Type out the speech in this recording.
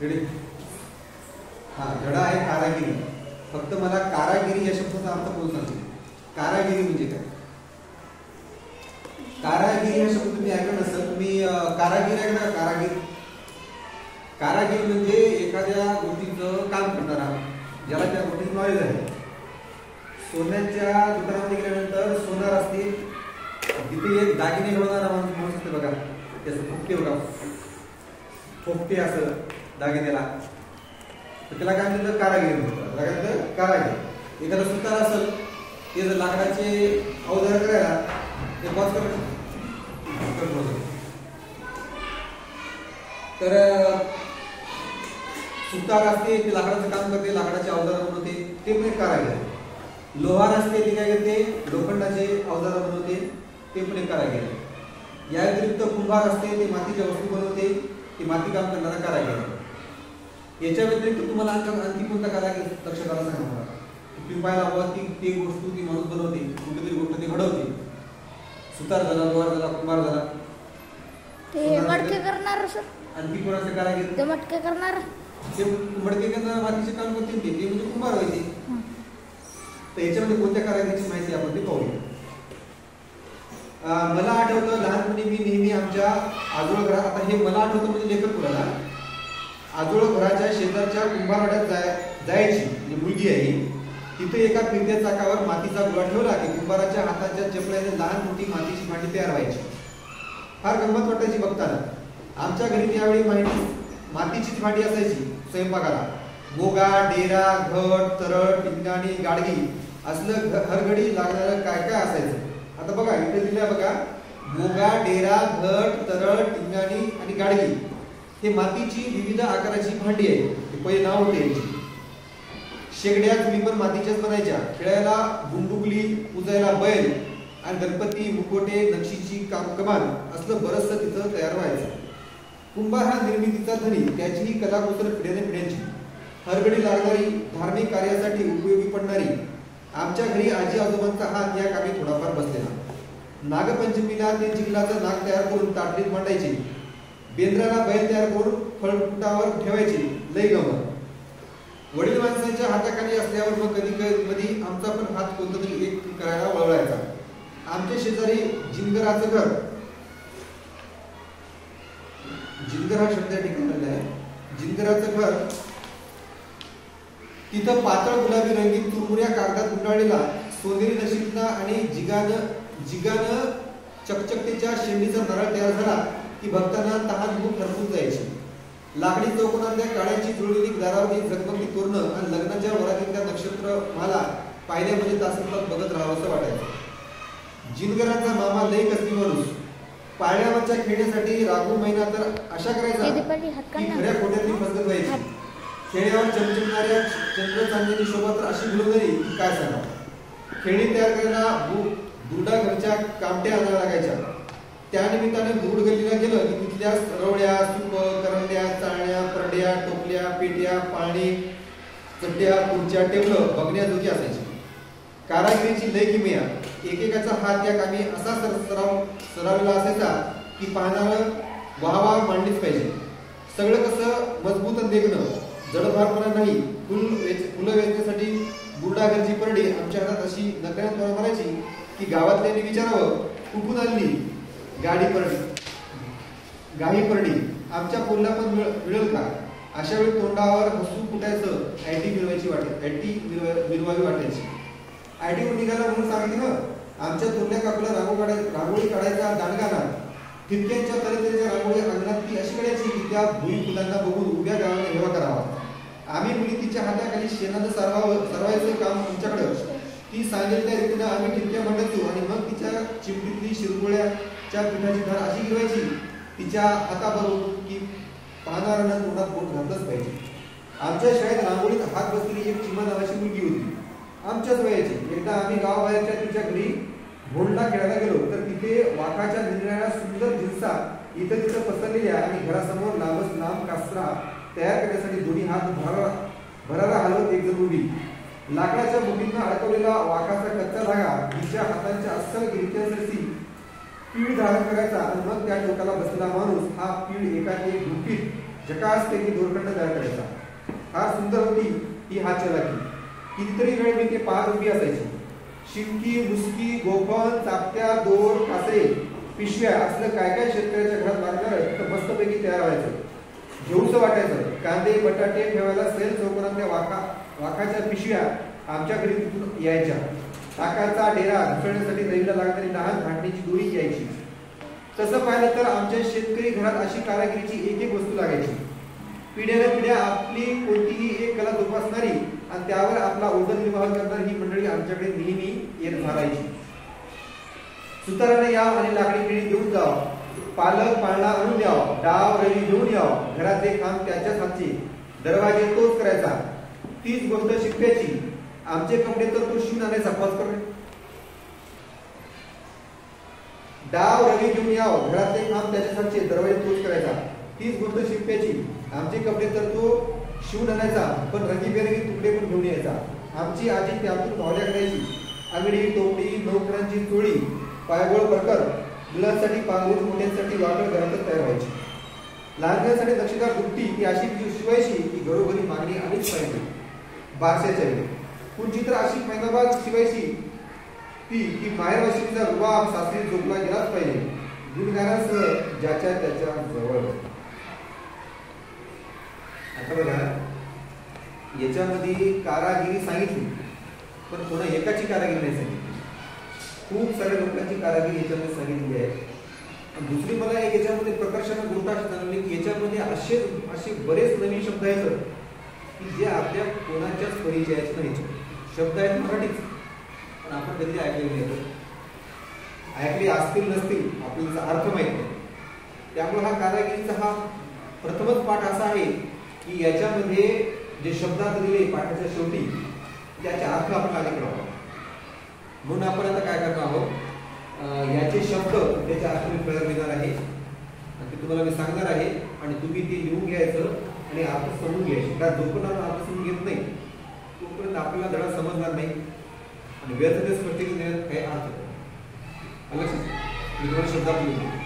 Ready? हा, धडा आहे कारागिरी. फक्त मला कारागिरी या शब्दाचा अर्थ बोलू सांगते. कारागिरी म्हणजे काय? कारागिरी हा शब्द तुम्ही ऐकलं नसेल. तुम्ही कारागीर ऐकला? कारागीर, कारागीर म्हणजे एखाद्या गोष्टीचं काम करणारा, ज्याला त्या गोष्टीचं नॉलेज आहे. सोन्याच्या दुकानामध्ये गेल्यानंतर सोनार असते, तिथे एक दागिने घडवणारा माणूस असते बघा, त्याचं फुकटे बघा, फुकटे असं दागिन्याला, तर त्याला काय म्हणतात? कारागीर म्हणतात. कारागीर. एखादा सुतार असेल, ते जर लाकडाचे अवजार करायला ते बॉस करत, तर सुतार असते, ते लाकडाचं काम करते, लाकडाचे अवजार बनवते, ते पण एक कारागीर. लोहार असते, ते काय करते? लोखंडाचे अवजार बनवते, ते पण एक कारागीर. या व्यतिरिक्त कुंभार असते, ते मातीच्या वस्तू बनवते, ते माती काम करणारा कारागीर. याच्या व्यतिरिक्त तुम्हाला आणखी कोणता कारागीर लक्षात आला सांगा मला. तुम्ही पाहिला हवा ती गोष्ट ती माणूस बनवते, कुठेतरी गोष्ट ती घडवते. सुतार झाला, लोहार झाला, कुंभार झाला. ते मटके करणार सर. आणखी कोणाचे कारागीर? ते मटके करणार, ते मडके करणारा मातीचे काम करते, ते म्हणजे कुंभार व्हायचे. तर याच्यामध्ये कोणत्या कारागिरीची माहिती आपण ते पाहूया. मला आठवतं लहानपणी मी नेहमी आमच्या आजोळ घरात, आता हे मला आठवतं म्हणजे लेखक कुणाला, आजोळ घराच्या शेजारच्या कुंभारवाड्यात जायची, म्हणजे मुलगी आहे, तिथे एका फिरत्या चाकावर मातीचा गोळा ठेवला की कुंभाराच्या हाताच्या चपल्याने लहान मोठी मातीची भांडी तयार व्हायची. फार गंमत वाटायची बघताना. आमच्या घरी त्यावेळी मातीचीच भांडी असायची स्वयंपाकाला. बोगा, डेरा, घट, तरड, टिंगाणी, गाडगी असलं हरघडी लागणारं काय काय असायचं. आता बघा इथे दिल्या बघा, बोगा, डेरा, घट, तरड, टिंगाणी आणि गाडगी हे मातीची विविध आकाराची भांडी आहे. हे पहिले नाव होते याची. शेगड्या चुली पण मातीच्याच बनायच्या. खेळायला गुंडुगली, पूजायला बैल आणि गणपती, मुकोटे, नक्षीची कमान असलं बरचसं तिथं तयार व्हायचं. कुंभार हा निर्मितीचा धनी, त्याची ही कलाकुसर पिढ्याने पिढ्यांची, हरघडी लागणारी, धार्मिक कार्यासाठी उपयोगी पडणारी. आमच्या घरी आजी आजोबांचा हात या कामी थोडाफार बसलेला. नागपंचमीला ते चिखलाचं नाग तयार करून ताटलीत मांडायचे. बेंद्राला बैल तयार करून फळफुटावर ठेवायचे. लय गमत. वडील माणसांच्या हाताखाली असल्यावर मग कधी कधी आमचा पण हात कोणता तरी एक करायला वळवायचा. आमच्या शेजारी जिनगराचं घर, जिनगर हा शब्द या ठिकाणी आहे, जिनगराचं घर, तिथं पातळ गुलाबी रंगीत चुरमुऱ्या कागदात गुंडाळलेला सोनेरी नशीबना आणि जिगानं चकचकतेच्या शेंडीचा नारळ तयार झाला की भक्तांना तहान भूक हरपून जायची. लाकडी चौकोनातल्या काळ्याची जुळलेली दारावरील झगमगती तोरणं आणि लग्नाच्या वरातीतल्या नक्षत्र माला पाहिल्या म्हणजे तासंतास बघत राहावंसं वाटायचं. जिनगरांचा मामा लई कसबी माणूस. पाळण्यावरच्या खेळण्यासाठी राघू महिना तर अशा करायचा की खऱ्या खोट्यातली फसगत व्हायची. खेळण्यावर चमचमणाऱ्या चंद्र चांदणी शोभा तर अशी घुलवणारी की काय सांगा. खेळणी तयार करायला दुर्डा घरच्या कामट्या आणायला लागायच्या. त्यानिमित्ताने दूर गल्लीला गेलं की तिथल्या रवड्या, सुप, करंड्या, चाळण्या, परड्या, टोपल्या, पेट्या, पाळणी, चड्ड्या, खुर्च्या, टेबलं बघण्याजोगी असायची. कारागिरीची लय किमया. एकेकाचा हात या कामी असा सरावलेला असायचा की पाहणारं वाहवा मांडलीच पाहिजे. सगळं कसं मजबूत आणि देखणं, जडभारपणा नाही. फुलं वेचण्यासाठी बुरडागरची परडी आमच्या हातात अशी नकळत मारायची की गावातल्यांनी विचारावं कुठून आणली गाडी परडी, आमच्या पोलला पण मिळेल का. अशा वेळी तोंडावर हसू फुटायचं. आयटी मिरवावी वाटायची. आयटीवर निघाला म्हणून सांगितलं ना, आमच्या थोरल्या काकूला रांगोळी काढायचा दांडगा ना. ठिपक्यांच्या तऱ्हेच्या रांगोळी अंगणात ती अशी काढायची की त्या भुई फुलांना बघून उभ्या गावाने हेवा करावा. आम्ही मुली तिच्या हाताखाली शेणानं सरवायचं काम आमच्याकडं. ती सांगेल त्या रीतीनं आम्ही ठिपक्या मांडायचो आणि मग तिच्या चिमटीतली शिरगोळ्याच्या पिठाची धार अशी गिरवायची तिच्या हाताबरोबर की पाहणाऱ्यांना तोंडात बोट घातलंच पाहिजे. आमच्या शाळेत रांगोळीत हात बसलेली एक चिमा नावाची मुलगी होती, आमच्याच वयाची. एकदा आम्ही गावाबाहेरच्या तिच्या घरी भोंडला खेळायला गेलो तर तिथे वाघाच्या निरनिराळ्या सुंदर जिन्सा इथं तिथं पसरलेल्या आणि घरासमोर लांब कासरा तयार करण्यासाठी दोन्ही हात भरारा हलवत एक जण उभी. लाकडाच्या मुठीतनं अडकवलेला वाघाचा कच्चा धागा तिच्या हातांच्या अस्सल गिरक्यांसाठी पीळ धारण करायचा आणि मग त्या टोकाला बसलेला माणूस हा पीळ एका एक गुपित झकासपैकी दोरखंड तयार करायचा. फार सुंदर होती ही हातचलाखी. कितीतरी वेळ मी ते पाहत उभी असायची. शिंकी, मुसकी, गोफण, चापत्या, दोर, कासरे, पिशव्या असलं काय काय शेतकऱ्याच्या घरात लागणार तर मस्तपैकी तयार व्हायचं. घेऊसं वाटायचं. कांदे बटाटे ठेवायला सैल चौकोनातल्या वाखाच्या पिशव्या आमच्या घरी तिथून यायच्या. ताकाचा डेरा घुसळण्यासाठी नवीला लागणारी लहान भांडणीची दोरी यायची. तसं पाहिलं तर आमच्या शेतकरी घरात अशी कारागिरीची एक एक वस्तू लागायची. पिढ्यानपिढ्या आपली कोणतीही एक कला जोपासणारी आणि त्यावर आपला उदरनिर्वाह करणारी ही मंडळी आमच्याकडे नेहमी येत राहायची. सुताराने याव आणि लाकडी पिढी देऊन जाव. पालक पाळणा आणून द्याव. डाव रवी घेऊन याव. घरातले काम त्याच्याच हातचे. दरवाजे तोच करायचा. तीच गोष्ट शिकवायची. आमचे कपडे तर तो शिवून आणायचा. पाच कपडे डाव रवी घेऊन याव. घरातले काम त्याच्याच हातचे. दरवाजे तोच करायचा. तीच गोष्ट शिकवायची. आमचे कपडे तर तो शिवून आणायचा. पण रंगीबेरंगी तुकडे पण घेऊन यायचा. आमची आजी त्यातून भावड्या करायची. अंगडी टोपडी नोकरांची चोळी पायगोळ प्रकार मुलांसाठी पांघरूण मोठ्यांसाठी वाटळ घरातच तयार व्हायची. लहानग्यांसाठी नक्षीदार दुपटी ही अशी शिवायची की घरोघरी मागणी आलीच पाहिजे. बारशाच्या वेळी कुणची तर अशी महिनाभर शिवायची ती की माहेरवाशीचा रुबाब सासरी झोपला गेलाच पाहिजे. गुणगारांसह ज्याच्या त्याच्या जवळ. आता बघा याच्यामध्ये कारागिरी सांगितली पण कोणा एकाची कारागिरी नाही सांगितली. खूप साऱ्या लोकांची कारागिरी याच्यामध्ये सांगितली आहे. दुसरी मला एक याच्यामध्ये प्रकर्षाने गोष्ट अशी जाणवली की याच्यामध्ये असे बरेच नवीन शब्द आहेत की जे आपल्या कोणाच्याच परिचयाचे नाही. शब्द आहेत मराठीच पण आपण कधी ऐकलेले नाही. ऐकले असतील नसतील आपल्याला अर्थ माहित नाही. त्यामुळे हा कारागिरीचा हा प्रथमच पाठ असा आहे की याच्यामध्ये जे शब्दात दिले पाठाच्या शेवटी त्याचे अर्थ आपण आधी करावा. म्हणून आपण आता काय करणार आहोत याचे शब्द त्याचे अर्थ मी प्रयोग देणार आहे ते तुम्हाला मी सांगणार आहे आणि तुम्ही ते लिहून घ्यायचं आणि अर्थ समजून घ्यायचे. कारण जोपर्यंत अर्थ समजून घेत नाही तोपर्यंत आपल्याला धडा समजणार नाही आणि व्यर्थ ते स्पष्टीकरण देण्यात काही अर्थ नाही. मी तुम्हाला शब्दात लिहून